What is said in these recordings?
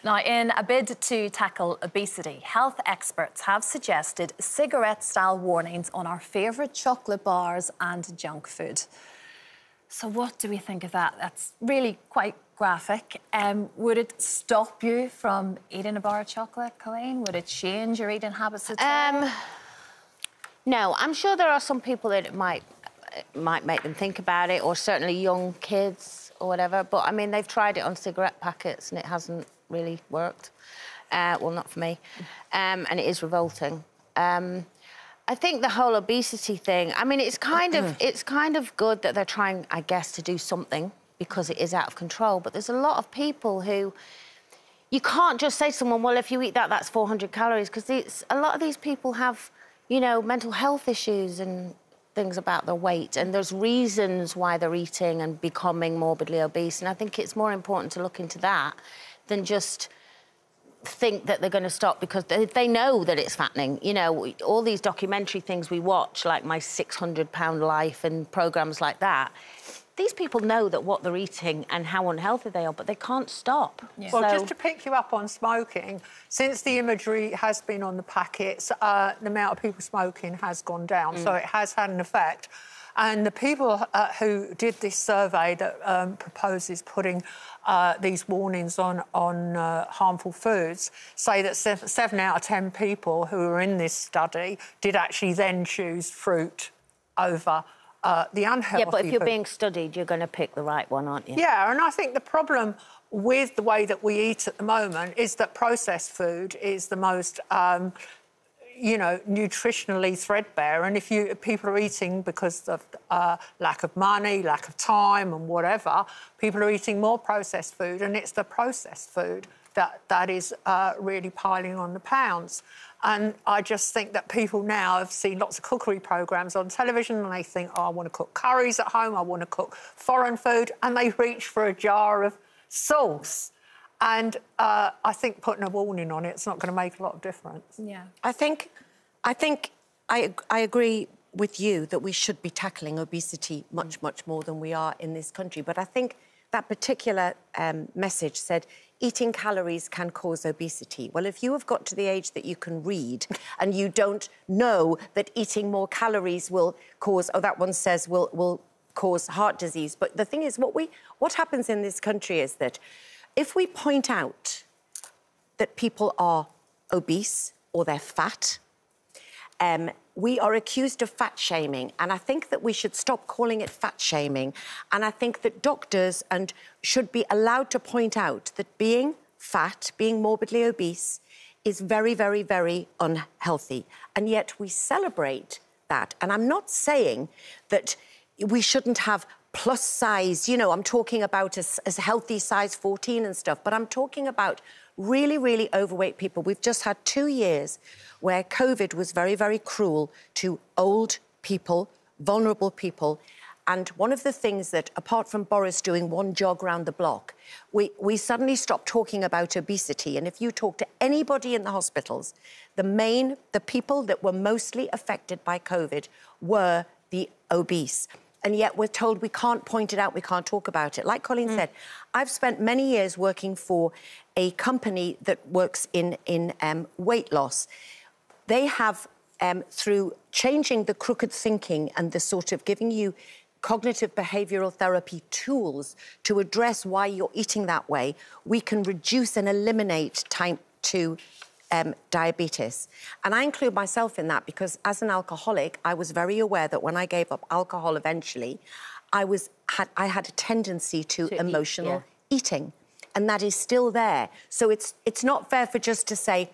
Now, in a bid to tackle obesity, health experts have suggested cigarette-style warnings on our favourite chocolate bars and junk food. So what do we think of that? That's really quite graphic. Would it stop you from eating a bar of chocolate, Colleen? Would it change your eating habits at all? No, I'm sure there are some people that it might make them think about it, or certainly young kids or whatever. But, I mean, they've tried it on cigarette packets and it hasn't really worked. Well, not for me. And it is revolting. I think the whole obesity thing, I mean, it's kind of good that they're trying, I guess, to do something because it is out of control. But there's a lot of people who... You can't just say to someone, well, if you eat that, that's 400 calories, because a lot of these people have... you know, mental health issues and things about their weight, and there's reasons why they're eating and becoming morbidly obese, and I think it's more important to look into that than just think that they're going to stop because they know that it's fattening. You know, all these documentary things we watch, like My 600-Pound Life and programmes like that, these people know that what they're eating and how unhealthy they are, but they can't stop. Yeah. Well, just to pick you up on smoking, since the imagery has been on the packets, the amount of people smoking has gone down, so it has had an effect. And the people who did this survey that proposes putting these warnings on harmful foods say that 7 out of 10 people who were in this study did actually then choose fruit over the unhealthy. Yeah, but if you're food. being studied, you're going to pick the right one, aren't you? Yeah, and I think the problem with the way that we eat at the moment is that processed food is the most, you know, nutritionally threadbare. And if people are eating because of lack of money, lack of time and whatever, people are eating more processed food, and it's the processed food that is really piling on the pounds. And I just think that people now have seen lots of cookery programmes on television and they think, oh, I want to cook curries at home, I want to cook foreign food, and they reach for a jar of sauce. And I think putting a warning on it's not going to make a lot of difference. Yeah. I think I agree with you that we should be tackling obesity much more than we are in this country. But I think that particular message said eating calories can cause obesity. Well, if you have got to the age that you can read and you don't know that eating more calories will cause, that one says will cause heart disease. But the thing is, what happens in this country is that if we point out that people are obese or they're fat, we are accused of fat shaming, and I think that we should stop calling it fat shaming. And I think that doctors should be allowed to point out that being fat, being morbidly obese, is very, very, very unhealthy. And yet we celebrate that. And I'm not saying that we shouldn't have plus size, you know, I'm talking about a healthy size 14 and stuff, but I'm talking about really, really overweight people. We've just had 2 years where COVID was very, very cruel to old people, vulnerable people. And one of the things that, apart from Boris doing one jog round the block, we suddenly stopped talking about obesity. And if you talk to anybody in the hospitals, the people that were mostly affected by COVID were the obese. And yet we're told we can't point it out, we can't talk about it. Like Colleen said, I've spent many years working for a company that works in weight loss. They have, through changing the crooked thinking and the sort of giving you cognitive behavioural therapy tools to address why you're eating that way, we can reduce and eliminate type 2 diabetes. And I include myself in that because as an alcoholic, I was very aware that when I gave up alcohol eventually, I had a tendency to emotional eating. And that is still there. So it's not fair for just to say,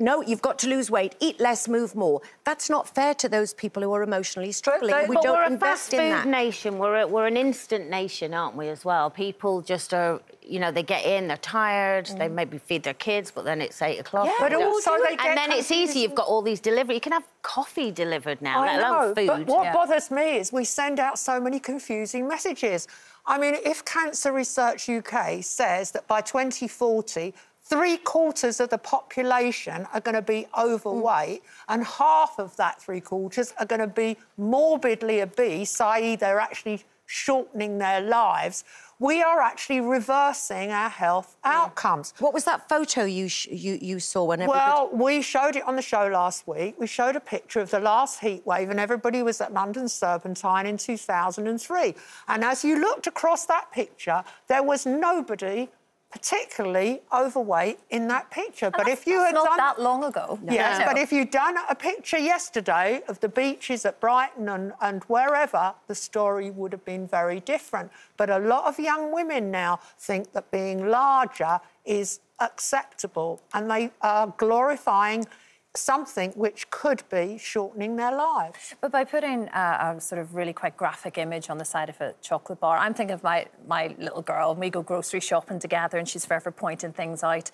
no, you've got to lose weight, eat less, move more. That's not fair to those people who are emotionally struggling. But we don't invest in that. We're a fast food nation. We're an instant nation, aren't we, as well? People just are, you know, they get in, they're tired, they maybe feed their kids, but then it's 8 o'clock. Yeah, but also they get... And then it's easy, you've got all these delivery. You can have coffee delivered now, let alone food. But what bothers me is we send out so many confusing messages. I mean, if Cancer Research UK says that by 2040, 3/4 of the population are going to be overweight and half of that 3/4 are going to be morbidly obese, i.e. they're actually shortening their lives, we are actually reversing our health outcomes. What was that photo you saw when everybody... Well, we showed it on the show last week. We showed a picture of the last heat wave and everybody was at London Serpentine in 2003. And as you looked across that picture, there was nobody particularly overweight in that picture. But if you had not done that long ago. Yes, No. but if you'd done a picture yesterday of the beaches at Brighton and wherever, the story would have been very different. But a lot of young women now think that being larger is acceptable and they are glorifying something which could be shortening their lives. But by putting a sort of really quite graphic image on the side of a chocolate bar, I'm thinking of my little girl. We go grocery shopping together and she's forever pointing things out.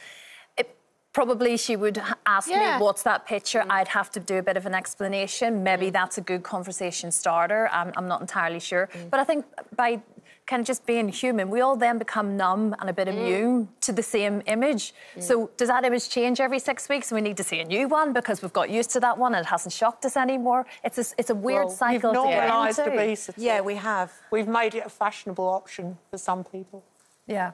Probably she would ask me, what's that picture? I'd have to do a bit of an explanation. Maybe that's a good conversation starter. I'm not entirely sure. But I think by kind of just being human, we all then become numb and a bit immune to the same image. So does that image change every 6 weeks and we need to see a new one because we've got used to that one and it hasn't shocked us anymore? It's a weird cycle We've to get normalised into. obesity. Yeah, we have. We've made it a fashionable option for some people. Yeah.